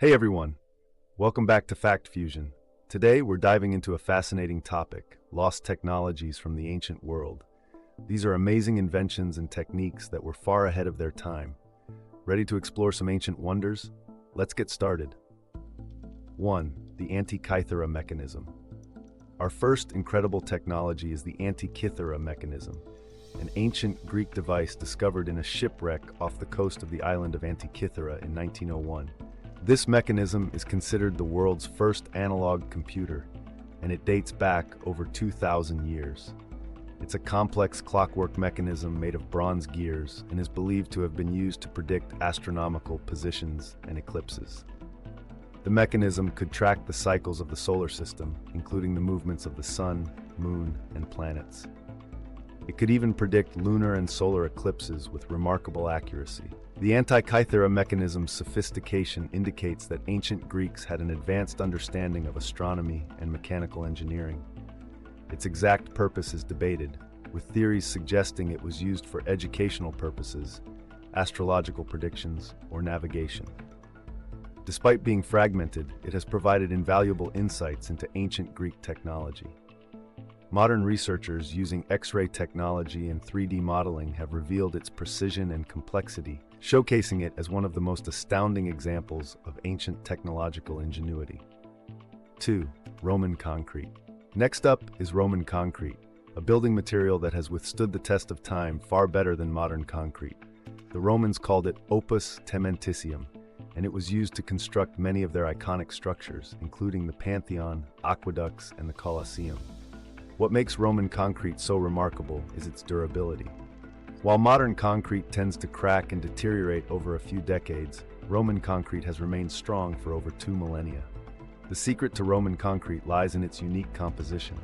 Hey everyone, welcome back to Fact Fusion. Today we're diving into a fascinating topic, lost technologies from the ancient world. These are amazing inventions and techniques that were far ahead of their time. Ready to explore some ancient wonders? Let's get started. 1. The Antikythera mechanism. Our first incredible technology is the Antikythera mechanism, an ancient Greek device discovered in a shipwreck off the coast of the island of Antikythera in 1901. This mechanism is considered the world's first analog computer, and it dates back over 2,000 years. It's a complex clockwork mechanism made of bronze gears and is believed to have been used to predict astronomical positions and eclipses. The mechanism could track the cycles of the solar system, including the movements of the sun, moon, and planets. It could even predict lunar and solar eclipses with remarkable accuracy. The Antikythera mechanism's sophistication indicates that ancient Greeks had an advanced understanding of astronomy and mechanical engineering. Its exact purpose is debated, with theories suggesting it was used for educational purposes, astrological predictions, or navigation. Despite being fragmented, it has provided invaluable insights into ancient Greek technology. Modern researchers using X-ray technology and 3D modeling have revealed its precision and complexity, showcasing it as one of the most astounding examples of ancient technological ingenuity. 2. Roman concrete. Next up is Roman concrete, a building material that has withstood the test of time far better than modern concrete. The Romans called it opus tementitium, and it was used to construct many of their iconic structures, including the Pantheon, aqueducts, and the Colosseum. What makes Roman concrete so remarkable is its durability. While modern concrete tends to crack and deteriorate over a few decades, Roman concrete has remained strong for over 2 millennia. The secret to Roman concrete lies in its unique composition.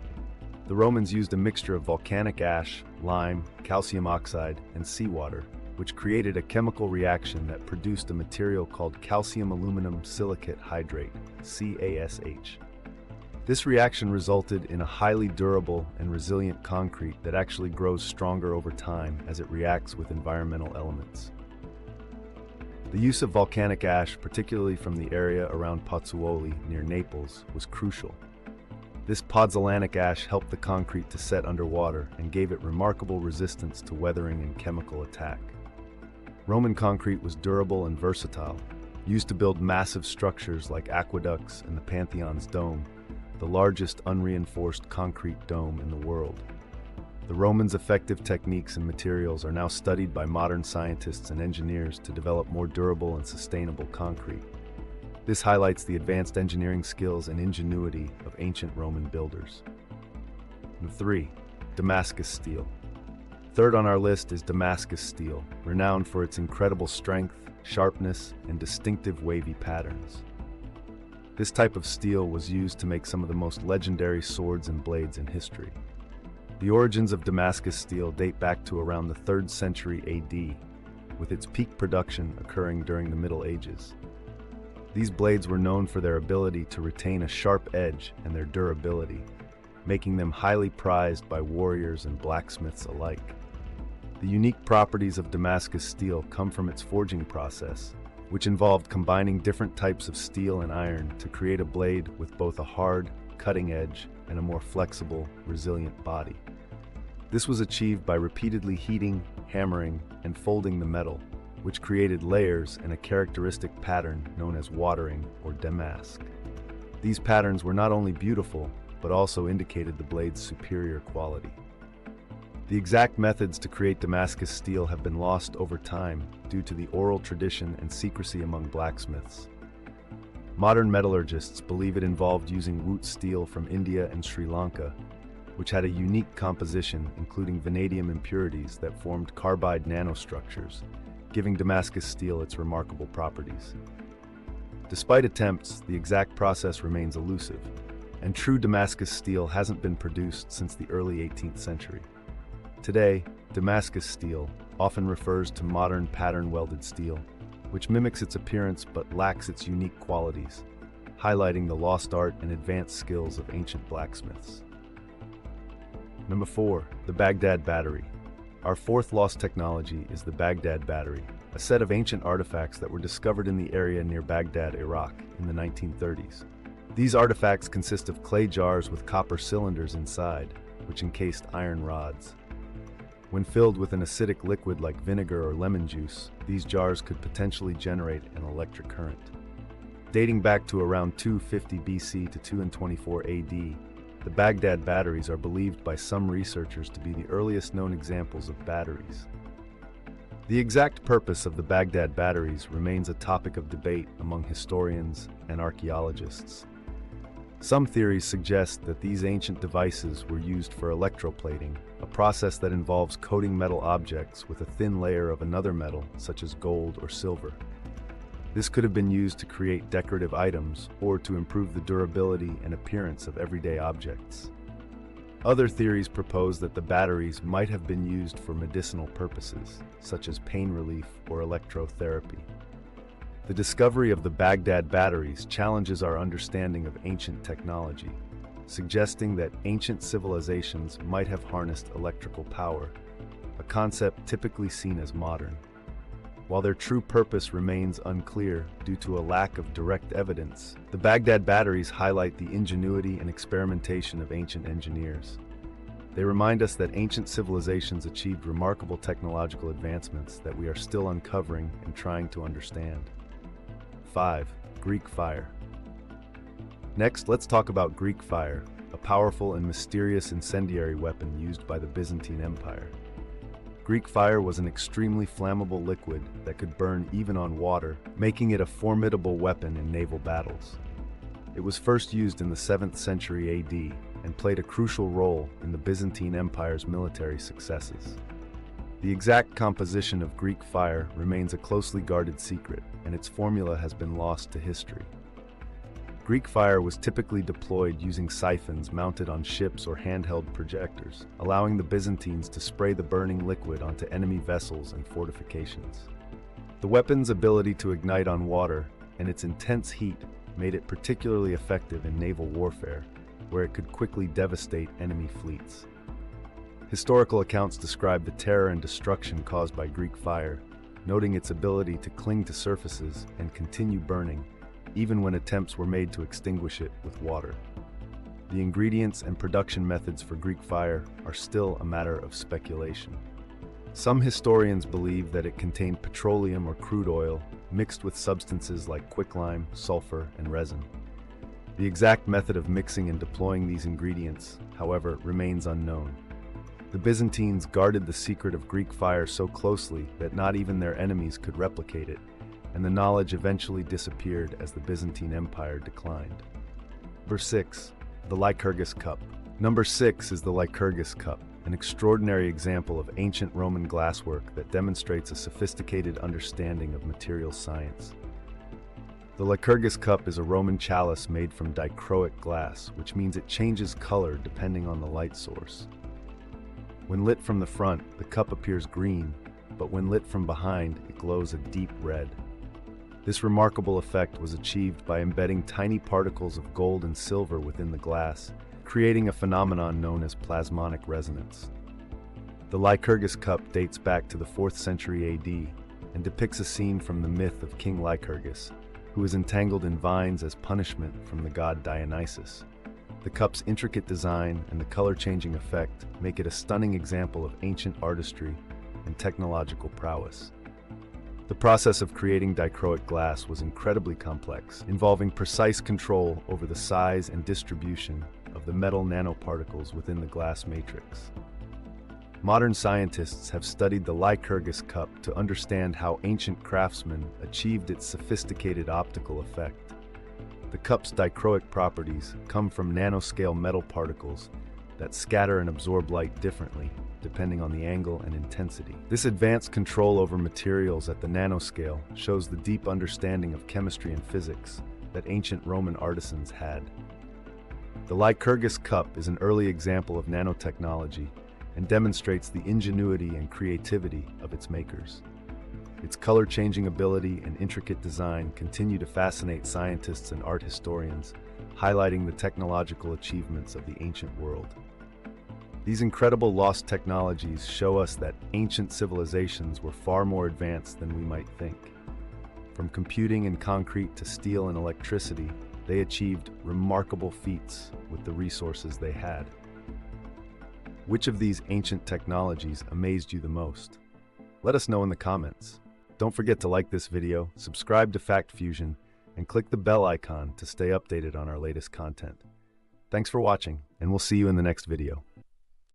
The Romans used a mixture of volcanic ash, lime, calcium oxide, and seawater, which created a chemical reaction that produced a material called calcium aluminum silicate hydrate, CaSH. This reaction resulted in a highly durable and resilient concrete that actually grows stronger over time as it reacts with environmental elements. The use of volcanic ash, particularly from the area around Pozzuoli near Naples, was crucial. This pozzolanic ash helped the concrete to set underwater and gave it remarkable resistance to weathering and chemical attack. Roman concrete was durable and versatile, used to build massive structures like aqueducts and the Pantheon's dome, the largest unreinforced concrete dome in the world. The Romans' effective techniques and materials are now studied by modern scientists and engineers to develop more durable and sustainable concrete. This highlights the advanced engineering skills and ingenuity of ancient Roman builders. 3. Damascus steel. Third on our list is Damascus steel, renowned for its incredible strength, sharpness, and distinctive wavy patterns. This type of steel was used to make some of the most legendary swords and blades in history. The origins of Damascus steel date back to around the 3rd century AD, with its peak production occurring during the Middle Ages. These blades were known for their ability to retain a sharp edge and their durability, making them highly prized by warriors and blacksmiths alike. The unique properties of Damascus steel come from its forging process, which involved combining different types of steel and iron to create a blade with both a hard, cutting edge and a more flexible, resilient body. This was achieved by repeatedly heating, hammering, and folding the metal, which created layers and a characteristic pattern known as watering or damask. These patterns were not only beautiful, but also indicated the blade's superior quality. The exact methods to create Damascus steel have been lost over time due to the oral tradition and secrecy among blacksmiths. Modern metallurgists believe it involved using wootz steel from India and Sri Lanka, which had a unique composition including vanadium impurities that formed carbide nanostructures, giving Damascus steel its remarkable properties. Despite attempts, the exact process remains elusive, and true Damascus steel hasn't been produced since the early 18th century. Today, Damascus steel often refers to modern pattern-welded steel, which mimics its appearance but lacks its unique qualities, highlighting the lost art and advanced skills of ancient blacksmiths. 4. The Baghdad battery. Our fourth lost technology is the Baghdad battery, a set of ancient artifacts that were discovered in the area near Baghdad, Iraq, in the 1930s. These artifacts consist of clay jars with copper cylinders inside, which encased iron rods. When filled with an acidic liquid like vinegar or lemon juice, these jars could potentially generate an electric current. Dating back to around 250 BC to 224 AD, the Baghdad batteries are believed by some researchers to be the earliest known examples of batteries. The exact purpose of the Baghdad batteries remains a topic of debate among historians and archaeologists. Some theories suggest that these ancient devices were used for electroplating, a process that involves coating metal objects with a thin layer of another metal, such as gold or silver. This could have been used to create decorative items or to improve the durability and appearance of everyday objects. Other theories propose that the batteries might have been used for medicinal purposes, such as pain relief or electrotherapy. The discovery of the Baghdad batteries challenges our understanding of ancient technology, suggesting that ancient civilizations might have harnessed electrical power, a concept typically seen as modern. While their true purpose remains unclear due to a lack of direct evidence, the Baghdad batteries highlight the ingenuity and experimentation of ancient engineers. They remind us that ancient civilizations achieved remarkable technological advancements that we are still uncovering and trying to understand. 5. Greek fire. Next, let's talk about Greek fire, a powerful and mysterious incendiary weapon used by the Byzantine Empire. Greek fire was an extremely flammable liquid that could burn even on water, making it a formidable weapon in naval battles. It was first used in the 7th century AD and played a crucial role in the Byzantine Empire's military successes. The exact composition of Greek fire remains a closely guarded secret, and its formula has been lost to history. Greek fire was typically deployed using siphons mounted on ships or handheld projectors, allowing the Byzantines to spray the burning liquid onto enemy vessels and fortifications. The weapon's ability to ignite on water and its intense heat made it particularly effective in naval warfare, where it could quickly devastate enemy fleets. Historical accounts describe the terror and destruction caused by Greek fire, noting its ability to cling to surfaces and continue burning, even when attempts were made to extinguish it with water. The ingredients and production methods for Greek fire are still a matter of speculation. Some historians believe that it contained petroleum or crude oil mixed with substances like quicklime, sulfur, and resin. The exact method of mixing and deploying these ingredients, however, remains unknown. The Byzantines guarded the secret of Greek fire so closely that not even their enemies could replicate it, and the knowledge eventually disappeared as the Byzantine Empire declined. Number 6. The Lycurgus Cup. Number 6 is the Lycurgus Cup, an extraordinary example of ancient Roman glasswork that demonstrates a sophisticated understanding of material science. The Lycurgus Cup is a Roman chalice made from dichroic glass, which means it changes color depending on the light source. When lit from the front, the cup appears green, but when lit from behind, it glows a deep red. This remarkable effect was achieved by embedding tiny particles of gold and silver within the glass, creating a phenomenon known as plasmonic resonance. The Lycurgus cup dates back to the 4th century AD and depicts a scene from the myth of King Lycurgus, who is entangled in vines as punishment from the god Dionysus. The cup's intricate design and the color-changing effect make it a stunning example of ancient artistry and technological prowess. The process of creating dichroic glass was incredibly complex, involving precise control over the size and distribution of the metal nanoparticles within the glass matrix. Modern scientists have studied the Lycurgus cup to understand how ancient craftsmen achieved its sophisticated optical effect. The cup's dichroic properties come from nanoscale metal particles that scatter and absorb light differently, depending on the angle and intensity. This advanced control over materials at the nanoscale shows the deep understanding of chemistry and physics that ancient Roman artisans had. The Lycurgus cup is an early example of nanotechnology and demonstrates the ingenuity and creativity of its makers. Its color-changing ability and intricate design continue to fascinate scientists and art historians, highlighting the technological achievements of the ancient world. These incredible lost technologies show us that ancient civilizations were far more advanced than we might think. From computing and concrete to steel and electricity, they achieved remarkable feats with the resources they had. Which of these ancient technologies amazed you the most? Let us know in the comments. Don't forget to like this video, subscribe to Fact Fusion, and click the bell icon to stay updated on our latest content. Thanks for watching, and we'll see you in the next video.